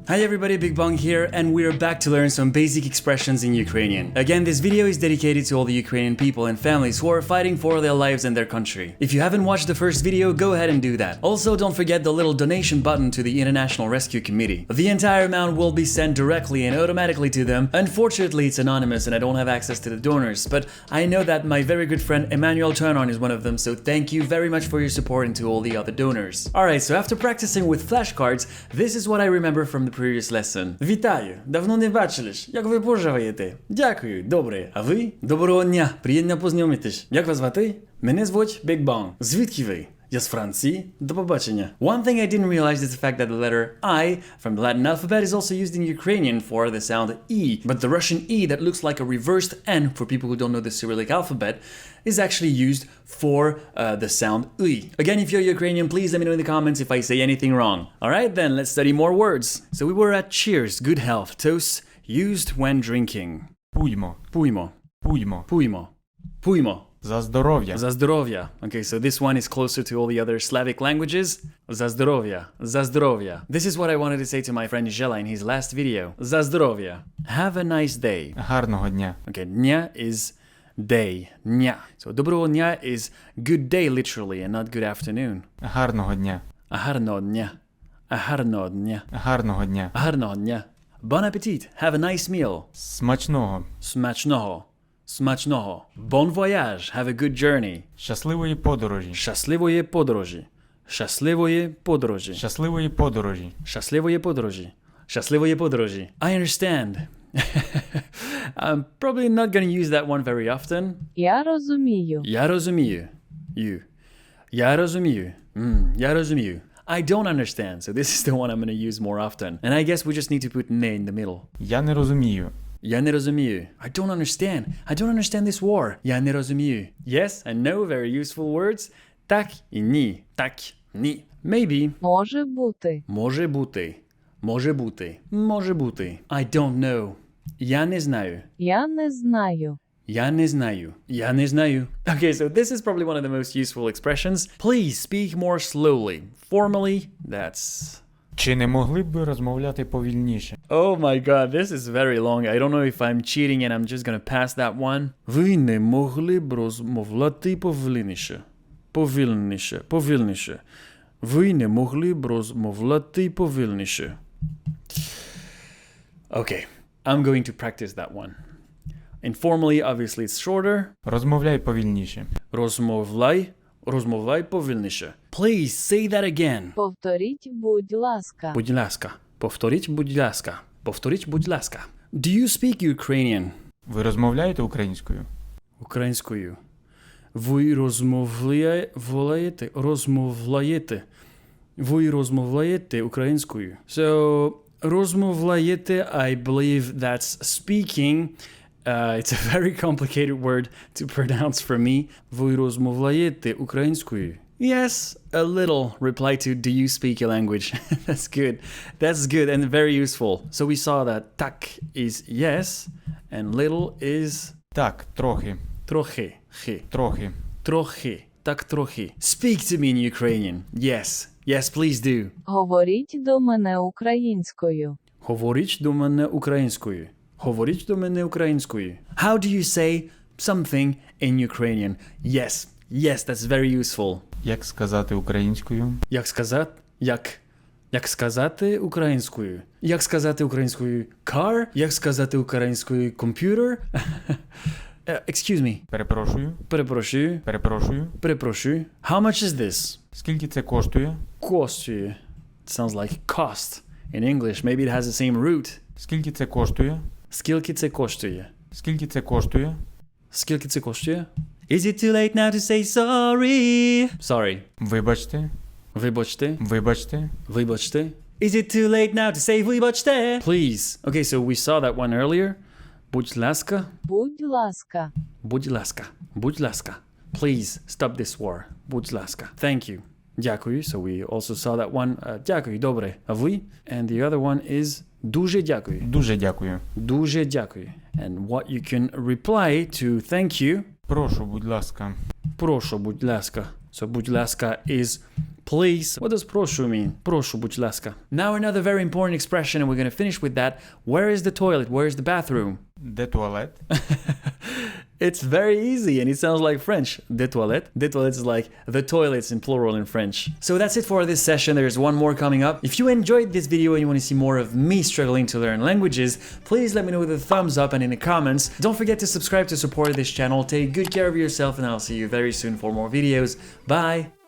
Hi everybody, BigBong here, and we're back to learn some basic expressions in Ukrainian. Again, this video is dedicated to all the Ukrainian people and families who are fighting for their lives and their country. If you haven't watched the first video, go ahead and do that. Also, don't forget the little donation button to the International Rescue Committee. The entire amount will be sent directly and automatically to them. Unfortunately, it's anonymous and I don't have access to the donors, but I know that my very good friend Emmanuel Turnon is one of them, so thank you very much for your support and to all the other donors. Alright, so after practicing with flashcards, this is what I remember from the previous lesson. Вітаю! Давно не бачились. Як ви поживаєте? Дякую, добре. А ви? Доброго дня, приємно познайомитись. Як вас звати? Мене звуть BigBong. Звідки ви? Я з Франції. До побачення. One thing I didn't realize is the fact that the letter I from the Latin alphabet is also used in Ukrainian for the sound E, but the Russian E that looks like a reversed N for people who don't know the Cyrillic alphabet is actually used for the sound I. Again, if you're Ukrainian, please let me know in the comments if I say anything wrong. Alright then, let's study more words. So we were at cheers, good health, toasts used when drinking. Пуймо. Пуймо. Пуймо. Пуймо. Пуймо. За здоров'я. За здоров'я. Okay, so this one is closer to all the other Slavic languages. За здоров'я. За здоров'я. This is what I wanted to say to my friend Zhela in his last video. За здоров'я. Have a nice day. Гарного дня. Okay, дня is day. Дня. So доброго дня is good day literally and not good afternoon. Гарного дня. Гарного дня. Гарного дня. Гарного дня. Гарного дня. Bon appétit. Have a nice meal. Смачного. Смачного. Смачного. Bon voyage. Have a good journey. Щасливої подорожі. Щасливої подорожі. Щасливої подорожі. Щасливої подорожі. Щасливої подорожі. Щасливої подорожі. I understand. I'm probably not going to use that one very often. Я розумію. Я розумію. You. Я розумію. Я розумію. I don't understand, so this is the one I'm going to use more often. And I guess we just need to put ne in the middle. Я не розумію. Я не розумію. I don't understand. I don't understand this war. Я не розумію. Yes, I know, very useful words. Так і ні. Так, ні. Maybe. Може бути. Може бути. Може бути. Може бути. I don't know. Я не знаю. Я не знаю. Я не знаю. Я не знаю. Okay, so this is probably one of the most useful expressions. Please speak more slowly. Formally, that's... Чи не могли б ви розмовляти повільніше? Oh my god, this is very long. I don't know if I'm cheating and I'm just gonna pass that one. Ви не могли б розмовляти повільніше. Повільніше. Повільніше. Ви не могли б розмовляти повільніше. Okay, I'm going to practice that one. Informally, obviously, it's shorter. Розмовляй повільніше. Розмовляй повільніше. Please say that again. Повторіть, будь ласка. Будь ласка. Повторіть, будь ласка. Повторіть, будь ласка. Do you speak Ukrainian? Ви розмовляєте українською? Українською. Ви розмовляєте українською. So, розмовляєте, I believe that's speaking. It's a very complicated word to pronounce for me. Ви розмовляєте українською? Yes, a little. Reply to do you speak a language? That's good. That's good and very useful. So we saw that tak is yes and little is Так, трохи. трохи. Трохи. Трохи. Так трохи. Speak to me in Ukrainian. Yes. Yes, please do. Говоріть до мене українською. Говоріть до мене українською. Говоріть до мене українською. How do you say something in Ukrainian? Yes. Yes, that's very useful. Як сказати українською? Як сказати? Як сказати українською? Як сказати українською car? Як сказати українською computer? Excuse me. Перепрошую. Перепрошую. Перепрошую. Перепрошую. How much is this? Скільки це коштує? Коштує. It sounds like cost in English. Maybe it has the same root. Скільки це коштує? Скільки це коштує? Скільки це коштує? Скільки це коштує? Is it too late now to say sorry? Sorry. Вибачте. Вибачте. Вибачте. Вибачте. Is it too late now to say вибачте? Please. Okay, so we saw that one earlier. Будь ласка. Будь ласка. Будь ласка. Будь ласка. Please stop this war. Будь ласка. Thank you. Дякую. So we also saw that one. Дякую. Добре. А ви? And the other one is дуже дякую. Дуже дякую. Дуже дякую. And what you can reply to thank you. Прошу, будь ласка. Прошу, будь ласка. So будь ласка is Please. What does прошу mean? Прошу, будь ласка. Now another very important expression, and we're gonna finish with that. Where is the toilet? Where is the bathroom? Де туалет? It's very easy and it sounds like French. Des toilettes. Des toilettes is like the toilets in plural in French. So that's it for this session. There's one more coming up. If you enjoyed this video and you want to see more of me struggling to learn languages, please let me know with a thumbs up and in the comments. Don't forget to subscribe to support this channel. Take good care of yourself and I'll see you very soon for more videos. Bye!